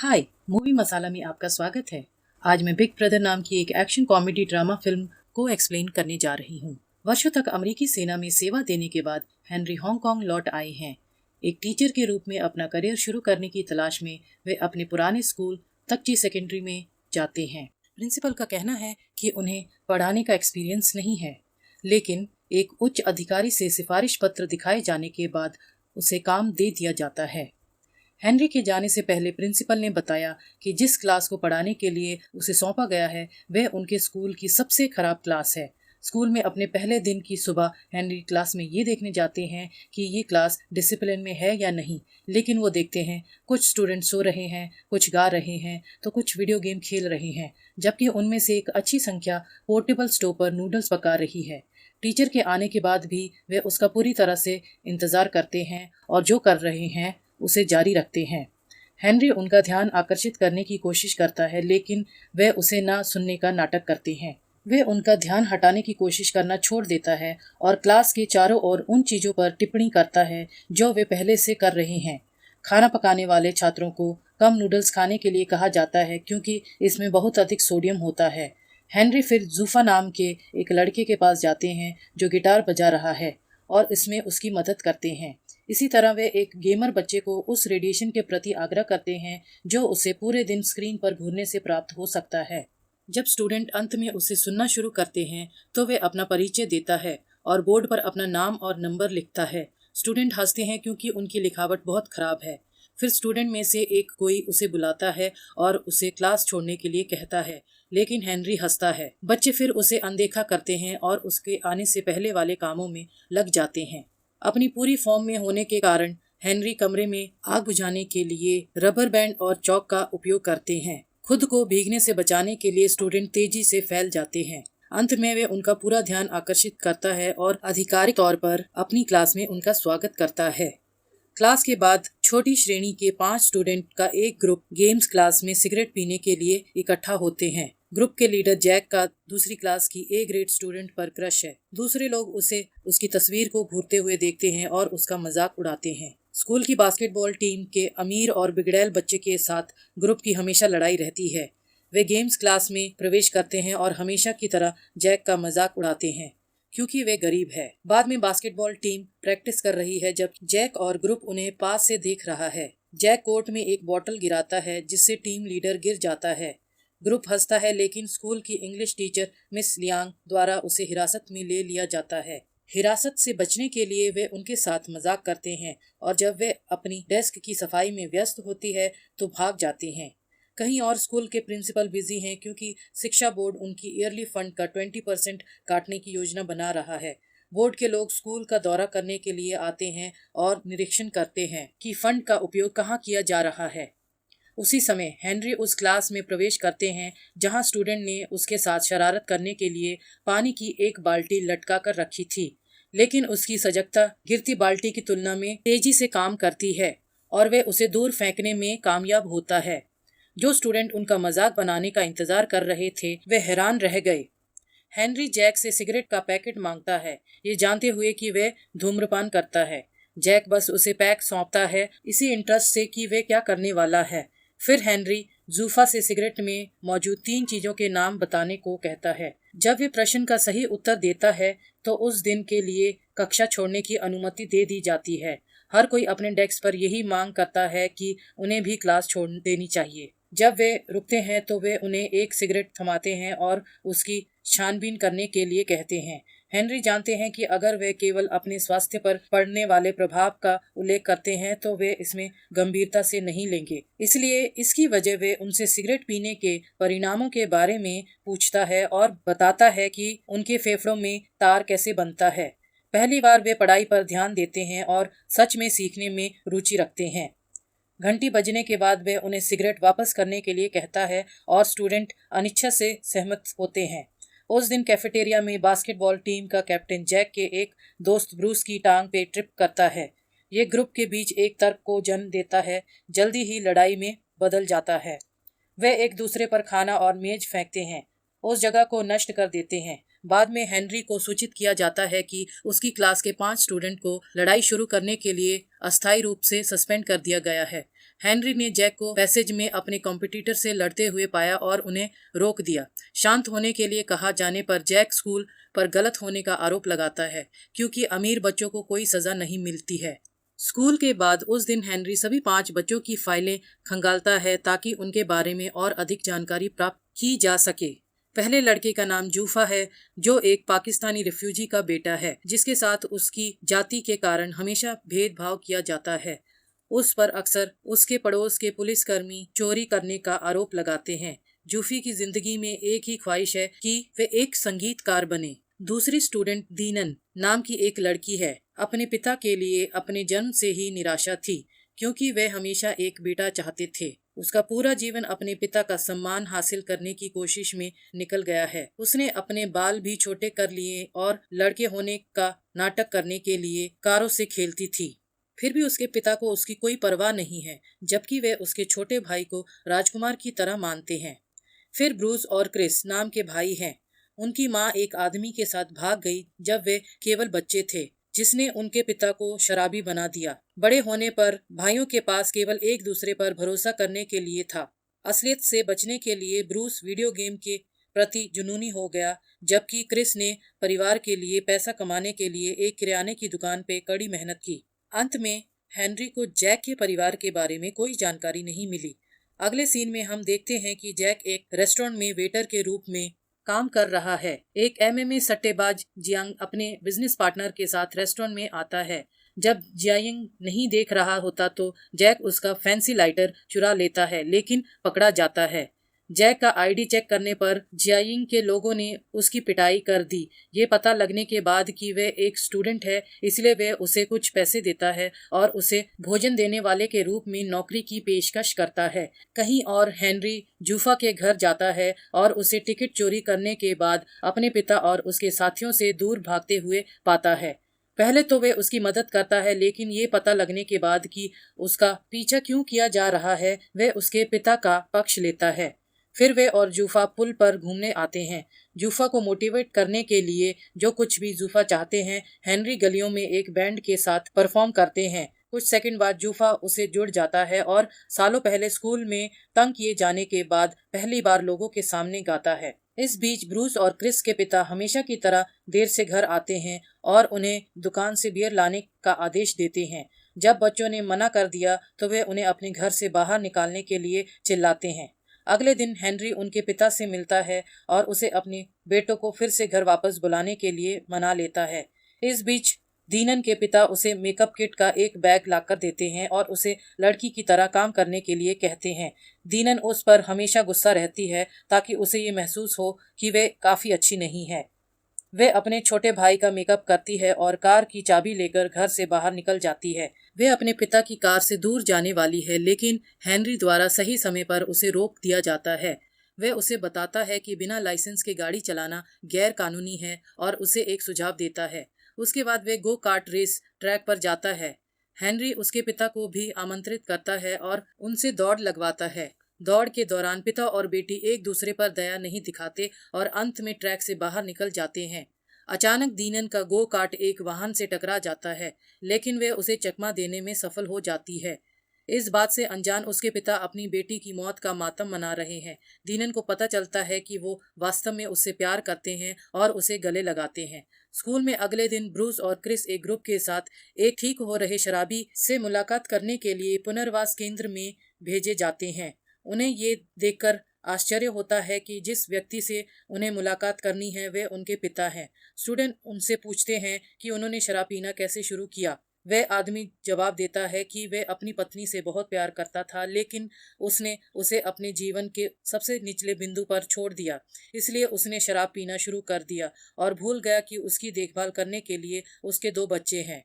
हाय, movie मसाला में आपका स्वागत है। आज मैं बिग ब्रदर नाम की एक एक्शन कॉमेडी ड्रामा फिल्म को एक्सप्लेन करने जा रही हूँ। वर्षों तक अमेरिकी सेना में सेवा देने के बाद हेनरी हांगकांग लौट आए हैं। एक टीचर के रूप में अपना करियर शुरू करने की तलाश में वे अपने पुराने स्कूल तकची सेकेंडरी में जाते हैं। प्रिंसिपल का कहना है कि उन्हें पढ़ाने का एक्सपीरियंस नहीं है, लेकिन एक उच्च अधिकारी से सिफारिश पत्र दिखाए जाने के बाद उसे काम दे दिया जाता है। हेनरी के जाने से पहले प्रिंसिपल ने बताया कि जिस क्लास को पढ़ाने के लिए उसे सौंपा गया है वह उनके स्कूल की सबसे खराब क्लास है। स्कूल में अपने पहले दिन की सुबह हेनरी क्लास में ये देखने जाते हैं कि ये क्लास डिसिप्लिन में है या नहीं, लेकिन वो देखते हैं कुछ स्टूडेंट सो रहे हैं, कुछ गा रहे हैं तो कुछ वीडियो गेम खेल रहे हैं, जबकि उनमें से एक अच्छी संख्या पोर्टेबल स्टोव पर नूडल्स पका रही है। टीचर के आने के बाद भी वे उसका पूरी तरह से इंतज़ार करते हैं और जो कर रहे हैं उसे जारी रखते हैं। हेनरी उनका ध्यान आकर्षित करने की कोशिश करता है, लेकिन वे उसे ना सुनने का नाटक करते हैं। वे उनका ध्यान हटाने की कोशिश करना छोड़ देता है और क्लास के चारों ओर उन चीज़ों पर टिप्पणी करता है जो वे पहले से कर रहे हैं। खाना पकाने वाले छात्रों को कम नूडल्स खाने के लिए कहा जाता है क्योंकि इसमें बहुत अधिक सोडियम होता है। हेनरी फिर जूफा नाम के एक लड़के के पास जाते हैं जो गिटार बजा रहा है और इसमें उसकी मदद करते हैं। इसी तरह वे एक गेमर बच्चे को उस रेडिएशन के प्रति आग्रह करते हैं जो उसे पूरे दिन स्क्रीन पर घूरने से प्राप्त हो सकता है। जब स्टूडेंट अंत में उसे सुनना शुरू करते हैं तो वे अपना परिचय देता है और बोर्ड पर अपना नाम और नंबर लिखता है। स्टूडेंट हंसते हैं क्योंकि उनकी लिखावट बहुत खराब है। फिर स्टूडेंट में से एक कोई उसे बुलाता है और उसे क्लास छोड़ने के लिए कहता है, लेकिन हेनरी हंसता है। बच्चे फिर उसे अनदेखा करते हैं और उसके आने से पहले वाले कामों में लग जाते हैं। अपनी पूरी फॉर्म में होने के कारण हेनरी कमरे में आग बुझाने के लिए रबर बैंड और चौक का उपयोग करते हैं। खुद को भीगने से बचाने के लिए स्टूडेंट तेजी से फैल जाते हैं। अंत में वे उनका पूरा ध्यान आकर्षित करता है और आधिकारिक तौर पर अपनी क्लास में उनका स्वागत करता है। क्लास के बाद छोटी श्रेणी के 5 स्टूडेंट का एक ग्रुप गेम्स क्लास में सिगरेट पीने के लिए इकट्ठा होते हैं। ग्रुप के लीडर जैक का दूसरी क्लास की ए ग्रेड स्टूडेंट पर क्रश है। दूसरे लोग उसे उसकी तस्वीर को घूरते हुए देखते हैं और उसका मजाक उड़ाते हैं। स्कूल की बास्केटबॉल टीम के अमीर और बिगड़ैल बच्चे के साथ ग्रुप की हमेशा लड़ाई रहती है। वे गेम्स क्लास में प्रवेश करते हैं और हमेशा की तरह जैक का मजाक उड़ाते हैं क्योंकि वे गरीब है। बाद में बास्केटबॉल टीम प्रैक्टिस कर रही है जब जैक और ग्रुप उन्हें पास से देख रहा है। जैक कोर्ट में एक बोतल गिराता है जिससे टीम लीडर गिर जाता है। ग्रुप हंसता है, लेकिन स्कूल की इंग्लिश टीचर मिस लियांग द्वारा उसे हिरासत में ले लिया जाता है। हिरासत से बचने के लिए वे उनके साथ मजाक करते हैं और जब वे अपनी डेस्क की सफाई में व्यस्त होती है तो भाग जाते हैं। कहीं और स्कूल के प्रिंसिपल बिजी हैं क्योंकि शिक्षा बोर्ड उनकी ईयरली फंड का 20% काटने की योजना बना रहा है। बोर्ड के लोग स्कूल का दौरा करने के लिए आते हैं और निरीक्षण करते हैं कि फंड का उपयोग कहाँ किया जा रहा है। उसी समय हेनरी उस क्लास में प्रवेश करते हैं जहां स्टूडेंट ने उसके साथ शरारत करने के लिए पानी की एक बाल्टी लटका कर रखी थी, लेकिन उसकी सजगता गिरती बाल्टी की तुलना में तेजी से काम करती है और वे उसे दूर फेंकने में कामयाब होता है। जो स्टूडेंट उनका मजाक बनाने का इंतजार कर रहे थे वे हैरान रह गए। हेनरी जैक से सिगरेट का पैकेट मांगता है, ये जानते हुए कि वे धूम्रपान करता है। जैक बस उसे पैक सौंपता है इसी इंटरेस्ट से कि वे क्या करने वाला है। फिर हेनरी जूफा से सिगरेट में मौजूद 3 चीजों के नाम बताने को कहता है। जब वे प्रश्न का सही उत्तर देता है तो उस दिन के लिए कक्षा छोड़ने की अनुमति दे दी जाती है। हर कोई अपने डेस्क पर यही मांग करता है कि उन्हें भी क्लास छोड़ देनी चाहिए। जब वे रुकते हैं तो वे उन्हें एक सिगरेट थमाते हैं और उसकी छानबीन करने के लिए कहते हैं। हेनरी जानते हैं कि अगर वे केवल अपने स्वास्थ्य पर पड़ने वाले प्रभाव का उल्लेख करते हैं तो वे इसमें गंभीरता से नहीं लेंगे, इसलिए इसकी वजह वे उनसे सिगरेट पीने के परिणामों के बारे में पूछता है और बताता है कि उनके फेफड़ों में तार कैसे बनता है। पहली बार वे पढ़ाई पर ध्यान देते हैं और सच में सीखने में रुचि रखते हैं। घंटी बजने के बाद वे उन्हें सिगरेट वापस करने के लिए कहता है और स्टूडेंट अनिच्छा से सहमत होते हैं। उस दिन कैफेटेरिया में बास्केटबॉल टीम का कैप्टन जैक के एक दोस्त ब्रूस की टांग पे ट्रिप करता है। ये ग्रुप के बीच एक तर्क को जन्म देता है, जल्दी ही लड़ाई में बदल जाता है। वे एक दूसरे पर खाना और मेज फेंकते हैं, उस जगह को नष्ट कर देते हैं। बाद में हेनरी को सूचित किया जाता है कि उसकी क्लास के 5 स्टूडेंट को लड़ाई शुरू करने के लिए अस्थायी रूप से सस्पेंड कर दिया गया है। हेनरी ने जैक को पैसेज में अपने कॉम्पिटिटर से लड़ते हुए पाया और उन्हें रोक दिया। शांत होने के लिए कहा जाने पर जैक स्कूल पर गलत होने का आरोप लगाता है, क्योंकि अमीर बच्चों को कोई सजा नहीं मिलती है। स्कूल के बाद उस दिन हेनरी सभी 5 बच्चों की फाइलें खंगालता है ताकि उनके बारे में और अधिक जानकारी प्राप्त की जा सके। पहले लड़के का नाम जूफा है, जो एक पाकिस्तानी रिफ्यूजी का बेटा है, जिसके साथ उसकी जाति के कारण हमेशा भेदभाव किया जाता है। उस पर अक्सर उसके पड़ोस के पुलिसकर्मी चोरी करने का आरोप लगाते हैं। जूफी की जिंदगी में एक ही ख्वाहिश है कि वे एक संगीतकार बने। दूसरी स्टूडेंट दीनन नाम की एक लड़की है। अपने पिता के लिए अपने जन्म से ही निराशा थी, क्योंकि वे हमेशा एक बेटा चाहते थे। उसका पूरा जीवन अपने पिता का सम्मान हासिल करने की कोशिश में निकल गया है। उसने अपने बाल भी छोटे कर लिए और लड़के होने का नाटक करने के लिए कारों से खेलती थी। फिर भी उसके पिता को उसकी कोई परवाह नहीं है, जबकि वे उसके छोटे भाई को राजकुमार की तरह मानते हैं। फिर ब्रूस और क्रिस नाम के भाई हैं। उनकी माँ एक आदमी के साथ भाग गई जब वे केवल बच्चे थे, जिसने उनके पिता को शराबी बना दिया। बड़े होने पर भाइयों के पास केवल एक दूसरे पर भरोसा करने के लिए था। असलियत से बचने के लिए ब्रूस वीडियो गेम के प्रति जुनूनी हो गया, जबकि क्रिस ने परिवार के लिए पैसा कमाने के लिए एक किराने की दुकान पे कड़ी मेहनत की। अंत में हेनरी को जैक के परिवार के बारे में कोई जानकारी नहीं मिली। अगले सीन में हम देखते हैं कि जैक एक रेस्टोरेंट में वेटर के रूप में काम कर रहा है। एक एमएमए सट्टेबाज जियांग अपने बिजनेस पार्टनर के साथ रेस्टोरेंट में आता है। जब जियांग नहीं देख रहा होता तो जैक उसका फैंसी लाइटर चुरा लेता है, लेकिन पकड़ा जाता है। जैक का आईडी चेक करने पर जियांग के लोगों ने उसकी पिटाई कर दी। ये पता लगने के बाद कि वे एक स्टूडेंट है, इसलिए वे उसे कुछ पैसे देता है और उसे भोजन देने वाले के रूप में नौकरी की पेशकश करता है। कहीं और हेनरी जूफा के घर जाता है और उसे टिकट चोरी करने के बाद अपने पिता और उसके साथियों से दूर भागते हुए पाता है। पहले तो वे उसकी मदद करता है, लेकिन ये पता लगने के बाद कि उसका पीछा क्यों किया जा रहा है, वे उसके पिता का पक्ष लेता है। फिर वे और जूफा पुल पर घूमने आते हैं। जूफा को मोटिवेट करने के लिए जो कुछ भी जूफा चाहते हैं, हेनरी गलियों में एक बैंड के साथ परफॉर्म करते हैं। कुछ सेकंड बाद जूफा उसे जुड़ जाता है और सालों पहले स्कूल में तंग किए जाने के बाद पहली बार लोगों के सामने गाता है। इस बीच ब्रूस और क्रिस के पिता हमेशा की तरह देर से घर आते हैं और उन्हें दुकान से बियर लाने का आदेश देते हैं। जब बच्चों ने मना कर दिया तो वे उन्हें अपने घर से बाहर निकालने के लिए चिल्लाते हैं। अगले दिन हेनरी उनके पिता से मिलता है और उसे अपने बेटों को फिर से घर वापस बुलाने के लिए मना लेता है। इस बीच दीनन के पिता उसे मेकअप किट का एक बैग लाकर देते हैं और उसे लड़की की तरह काम करने के लिए कहते हैं। दीनन उस पर हमेशा गुस्सा रहती है ताकि उसे ये महसूस हो कि वे काफ़ी अच्छी नहीं है। वे अपने छोटे भाई का मेकअप करती है और कार की चाबी लेकर घर से बाहर निकल जाती है। वे अपने पिता की कार से दूर जाने वाली है, लेकिन हेनरी द्वारा सही समय पर उसे रोक दिया जाता है। वे उसे बताता है कि बिना लाइसेंस के गाड़ी चलाना गैर कानूनी है और उसे एक सुझाव देता है। उसके बाद वे गो कार्ट रेस ट्रैक पर जाता है। हेनरी उसके पिता को भी आमंत्रित करता है और उनसे दौड़ लगवाता है। दौड़ के दौरान पिता और बेटी एक दूसरे पर दया नहीं दिखाते और अंत में ट्रैक से बाहर निकल जाते हैं। अचानक दीनन का गो कार्ट एक वाहन से टकरा जाता है, लेकिन वे उसे चकमा देने में सफल हो जाती है। इस बात से अनजान उसके पिता अपनी बेटी की मौत का मातम मना रहे हैं। दीनन को पता चलता है कि वो वास्तव में उससे प्यार करते हैं और उसे गले लगाते हैं। स्कूल में अगले दिन ब्रूस और क्रिस एक ग्रुप के साथ एक ठीक हो रहे शराबी से मुलाकात करने के लिए पुनर्वास केंद्र में भेजे जाते हैं। उन्हें ये देखकर आश्चर्य होता है कि जिस व्यक्ति से उन्हें मुलाकात करनी है वे उनके पिता हैं। स्टूडेंट उनसे पूछते हैं कि उन्होंने शराब पीना कैसे शुरू किया। वह आदमी जवाब देता है कि वह अपनी पत्नी से बहुत प्यार करता था, लेकिन उसने उसे अपने जीवन के सबसे निचले बिंदु पर छोड़ दिया, इसलिए उसने शराब पीना शुरू कर दिया और भूल गया कि उसकी देखभाल करने के लिए उसके 2 बच्चे हैं।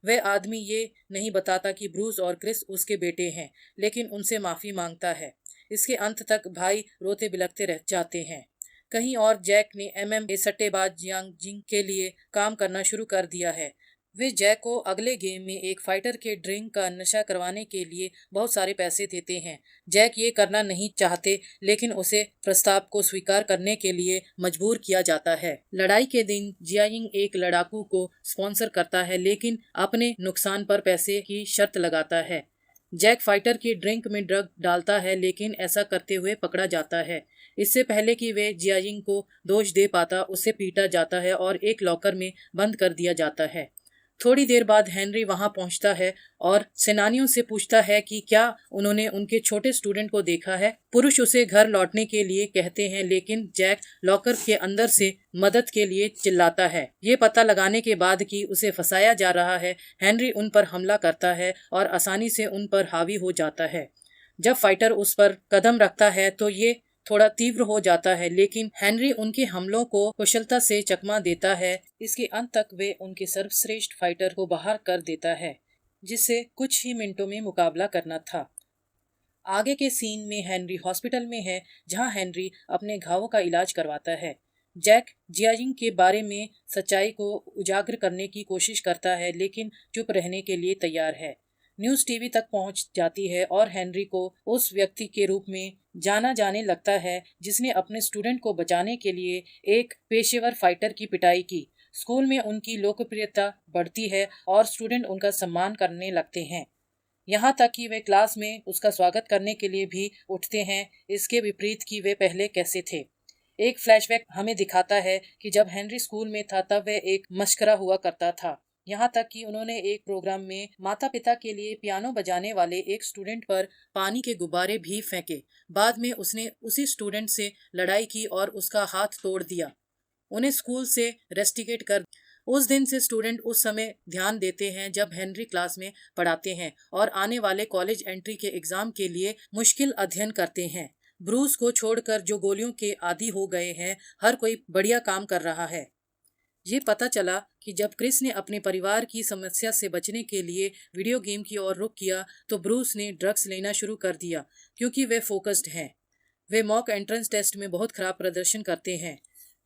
वह आदमी ये नहीं बताता कि ब्रूस और क्रिस उसके बेटे हैं, लेकिन उनसे माफ़ी मांगता है। इसके अंत तक भाई रोते बिलखते रह जाते हैं। कहीं और जैक ने एमएमए सट्टेबाज जियांग जिंग के लिए काम करना शुरू कर दिया है। वे जैक को अगले गेम में एक फाइटर के ड्रिंक का नशा करवाने के लिए बहुत सारे पैसे देते हैं। जैक ये करना नहीं चाहते, लेकिन उसे प्रस्ताव को स्वीकार करने के लिए मजबूर किया जाता है। लड़ाई के दिन जियांग एक लड़ाकू को स्पॉन्सर करता है, लेकिन अपने नुकसान पर पैसे की शर्त लगाता है। जैक फाइटर की ड्रिंक में ड्रग डालता है लेकिन ऐसा करते हुए पकड़ा जाता है। इससे पहले कि वे जियाजिंग को दोष दे पाता उसे पीटा जाता है और एक लॉकर में बंद कर दिया जाता है। थोड़ी देर बाद हेनरी वहां पहुंचता है और सेनानियों से पूछता है कि क्या उन्होंने उनके छोटे स्टूडेंट को देखा है। पुरुष उसे घर लौटने के लिए कहते हैं लेकिन जैक लॉकर के अंदर से मदद के लिए चिल्लाता है। ये पता लगाने के बाद कि उसे फंसाया जा रहा है, हेनरी उन पर हमला करता है और आसानी से उन पर हावी हो जाता है। जब फाइटर उस पर कदम रखता है तो ये थोड़ा तीव्र हो जाता है लेकिन हेनरी उनके हमलों को कुशलता से चकमा देता है। इसके अंत तक वे उनके सर्वश्रेष्ठ फाइटर को बाहर कर देता है जिससे कुछ ही मिनटों में मुकाबला करना था। आगे के सीन में हेनरी हॉस्पिटल में है जहां हेनरी अपने घावों का इलाज करवाता है। जैक जियाजिंग के बारे में सच्चाई को उजागर करने की कोशिश करता है लेकिन चुप रहने के लिए तैयार है। न्यूज़ टीवी तक पहुंच जाती है और हेनरी को उस व्यक्ति के रूप में जाना जाने लगता है जिसने अपने स्टूडेंट को बचाने के लिए एक पेशेवर फाइटर की पिटाई की। स्कूल में उनकी लोकप्रियता बढ़ती है और स्टूडेंट उनका सम्मान करने लगते हैं, यहाँ तक कि वे क्लास में उसका स्वागत करने के लिए भी उठते हैं। इसके विपरीत कि वे पहले कैसे थे। एक फ्लैशबैक हमें दिखाता है कि जब हेनरी स्कूल में था तब वह एक मशकरा हुआ करता था, यहाँ तक कि उन्होंने एक प्रोग्राम में माता पिता के लिए पियानो बजाने वाले एक स्टूडेंट पर पानी के गुब्बारे भी फेंके। बाद में उसने उसी स्टूडेंट से लड़ाई की और उसका हाथ तोड़ दिया। उन्हें स्कूल से रेस्टिकेट कर। उस दिन से स्टूडेंट उस समय ध्यान देते हैं जब हेनरी क्लास में पढ़ाते हैं और आने वाले कॉलेज एंट्री के एग्जाम के लिए मुश्किल अध्ययन करते हैं। ब्रूस को छोड़कर जो गोलियों के आदी हो गए हैं, हर कोई बढ़िया काम कर रहा है। ये पता चला कि जब क्रिस ने अपने परिवार की समस्या से बचने के लिए वीडियो गेम की ओर रुख किया तो ब्रूस ने ड्रग्स लेना शुरू कर दिया क्योंकि वे फोकस्ड हैं। वे मॉक एंट्रेंस टेस्ट में बहुत खराब प्रदर्शन करते हैं।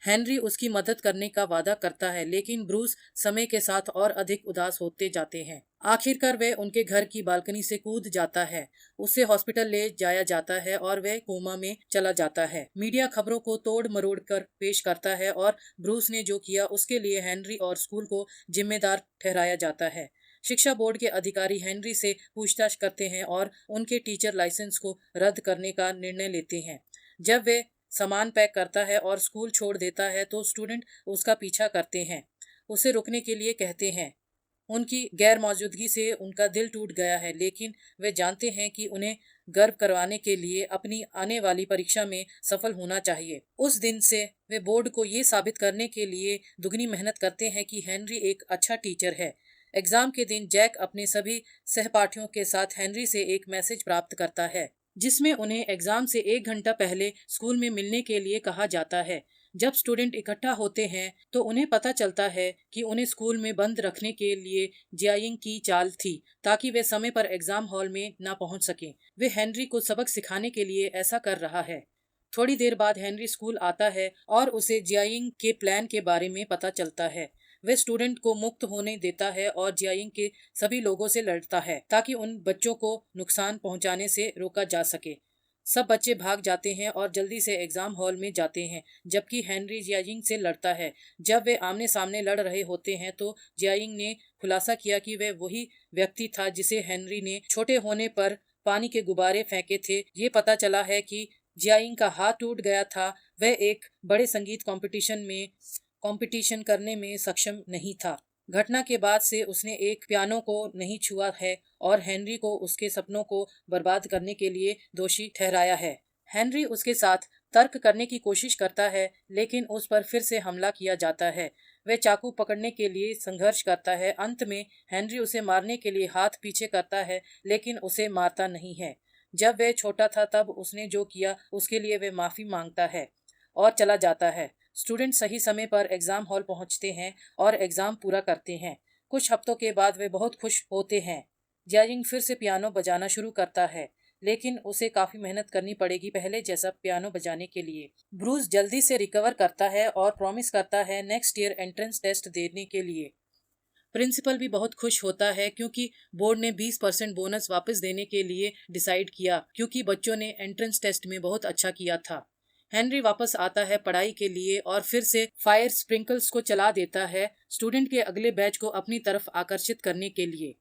हेनरी उसकी मदद करने का वादा करता है लेकिन ब्रूस समय के साथ और अधिक उदास होते जाते हैं। आखिरकार वे उनके घर की बालकनी से कूद जाता है। उसे हॉस्पिटल ले जाया जाता है और वह कोमा में चला जाता है। मीडिया खबरों को तोड़ मरोड़ कर पेश करता है और ब्रूस ने जो किया उसके लिए हेनरी और स्कूल को जिम्मेदार ठहराया जाता है। शिक्षा बोर्ड के अधिकारी हेनरी से पूछताछ करते हैं और उनके टीचर लाइसेंस को रद्द करने का निर्णय लेते हैं। जब वे सामान पैक करता है और स्कूल छोड़ देता है तो स्टूडेंट उसका पीछा करते हैं, उसे रुकने के लिए कहते हैं। उनकी गैर मौजूदगी से उनका दिल टूट गया है लेकिन वे जानते हैं कि उन्हें गर्व करवाने के लिए अपनी आने वाली परीक्षा में सफल होना चाहिए। उस दिन से वे बोर्ड को ये साबित करने के लिए दुगनी मेहनत करते हैं कि हेनरी एक अच्छा टीचर है। एग्जाम के दिन जैक अपने सभी सहपाठियों के साथ हेनरी से एक मैसेज प्राप्त करता है जिसमें उन्हें एग्जाम से 1 घंटा पहले स्कूल में मिलने के लिए कहा जाता है। जब स्टूडेंट इकट्ठा होते हैं तो उन्हें पता चलता है कि उन्हें स्कूल में बंद रखने के लिए जियाइंग की चाल थी ताकि वे समय पर एग्जाम हॉल में ना पहुंच सकें। वे हेनरी को सबक सिखाने के लिए ऐसा कर रहा है। थोड़ी देर बाद हेनरी स्कूल आता है और उसे जियाइंग के प्लान के बारे में पता चलता है। वे स्टूडेंट को मुक्त होने देता है और जियाइंग के सभी लोगों से लड़ता है ताकि उन बच्चों को नुकसान पहुंचाने से रोका जा सके। सब बच्चे भाग जाते हैं और जल्दी से एग्जाम हॉल में जाते हैं जबकि हेनरी जियाइंग से लड़ता है। जब वे आमने सामने लड़ रहे होते हैं तो जियाइंग ने खुलासा किया कि वह वही व्यक्ति था जिसे हेनरी ने छोटे होने पर पानी के गुब्बारे फेंके थे। ये पता चला है कि जियाइंग का हाथ टूट गया था। वह एक बड़े संगीत कंपटीशन करने में सक्षम नहीं था। घटना के बाद से उसने एक पियानो को नहीं छुआ है और हेनरी को उसके सपनों को बर्बाद करने के लिए दोषी ठहराया है। हेनरी उसके साथ तर्क करने की कोशिश करता है लेकिन उस पर फिर से हमला किया जाता है। वह चाकू पकड़ने के लिए संघर्ष करता है। अंत में हेनरी उसे मारने के लिए हाथ पीछे करता है लेकिन उसे मारता नहीं है। जब वह छोटा था तब उसने जो किया उसके लिए वह माफी मांगता है और चला जाता है। स्टूडेंट सही समय पर एग्जाम हॉल पहुंचते हैं और एग्जाम पूरा करते हैं। कुछ हफ्तों के बाद वे बहुत खुश होते हैं। जियाइंग फिर से पियानो बजाना शुरू करता है लेकिन उसे काफी मेहनत करनी पड़ेगी पहले जैसा पियानो बजाने के लिए। ब्रूस जल्दी से रिकवर करता है और प्रॉमिस करता है नेक्स्ट ईयर एंट्रेंस टेस्ट देने के लिए। प्रिंसिपल भी बहुत खुश होता है क्योंकि बोर्ड ने 20% बोनस वापस देने के लिए डिसाइड किया क्योंकि बच्चों ने एंट्रेंस टेस्ट में बहुत अच्छा किया था। हेनरी वापस आता है पढ़ाई के लिए और फिर से फायर स्प्रिंकल्स को चला देता है स्टूडेंट के अगले बैच को अपनी तरफ आकर्षित करने के लिए।